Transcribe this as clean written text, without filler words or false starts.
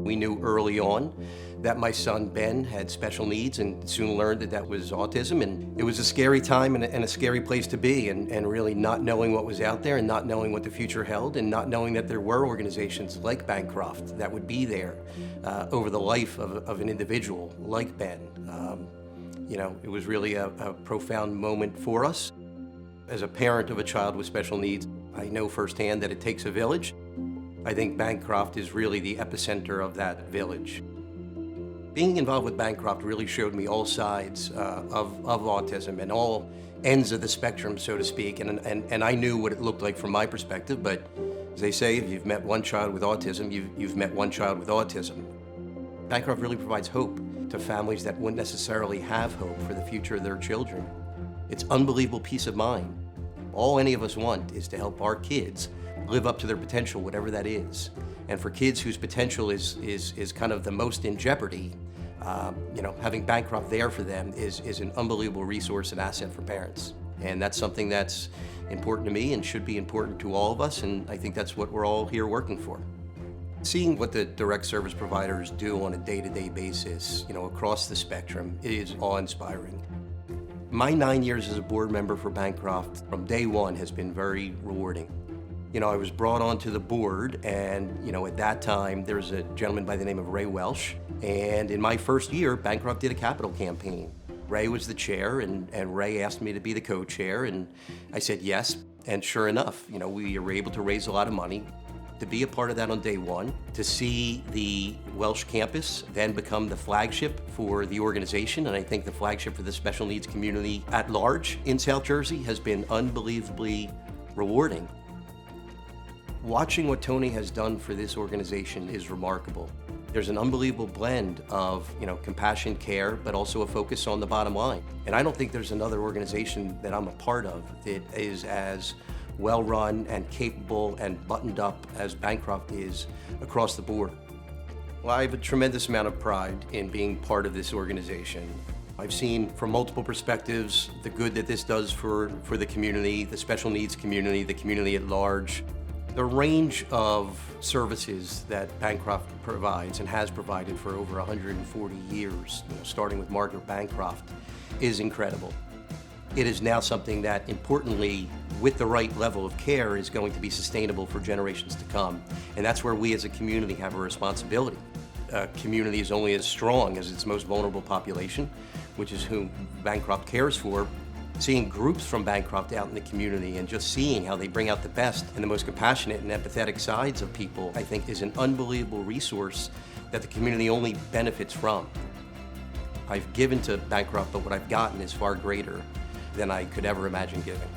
We knew early on that my son Ben had special needs and soon learned that that was autism, and it was a scary time and a scary place to be, and really not knowing what was out there and not knowing what the future held and not knowing that there were organizations like Bancroft that would be there over the life of an individual like Ben. It was really a profound moment for us. As a parent of a child with special needs, I know firsthand that it takes a village. I think Bancroft is really the epicenter of that village. Being involved with Bancroft really showed me all sides of autism and all ends of the spectrum, so to speak, and I knew what it looked like from my perspective, but as they say, if you've met one child with autism, you've met one child with autism. Bancroft really provides hope to families that wouldn't necessarily have hope for the future of their children. It's unbelievable peace of mind. All any of us want is to help our kids live up to their potential, whatever that is. And for kids whose potential is kind of the most in jeopardy, having Bancroft there for them is an unbelievable resource and asset for parents. And that's something that's important to me and should be important to all of us, and I think that's what we're all here working for. Seeing what the direct service providers do on a day-to-day basis, across the spectrum is awe-inspiring. My 9 years as a board member for Bancroft from day one has been very rewarding. I was brought onto the board, and at that time there was a gentleman by the name of Ray Welsh, and in my first year Bancroft did a capital campaign. Ray was the chair, and Ray asked me to be the co-chair, and I said yes, and sure enough, we were able to raise a lot of money. To be a part of that on day one, to see the Welsh campus then become the flagship for the organization, and I think the flagship for the special needs community at large in South Jersey, has been unbelievably rewarding. Watching what Tony has done for this organization is remarkable. There's an unbelievable blend of, compassion, care, but also a focus on the bottom line. And I don't think there's another organization that I'm a part of that is as well-run and capable and buttoned up as Bancroft is across the board. Well, I have a tremendous amount of pride in being part of this organization. I've seen from multiple perspectives the good that this does for the community, the special needs community, the community at large. The range of services that Bancroft provides and has provided for over 140 years, starting with Margaret Bancroft, is incredible. It is now something that, importantly, with the right level of care, is going to be sustainable for generations to come. And that's where we as a community have a responsibility. A community is only as strong as its most vulnerable population, which is whom Bancroft cares for. Seeing groups from Bancroft out in the community and just seeing how they bring out the best and the most compassionate and empathetic sides of people, I think is an unbelievable resource that the community only benefits from. I've given to Bancroft, but what I've gotten is far greater than I could ever imagine giving.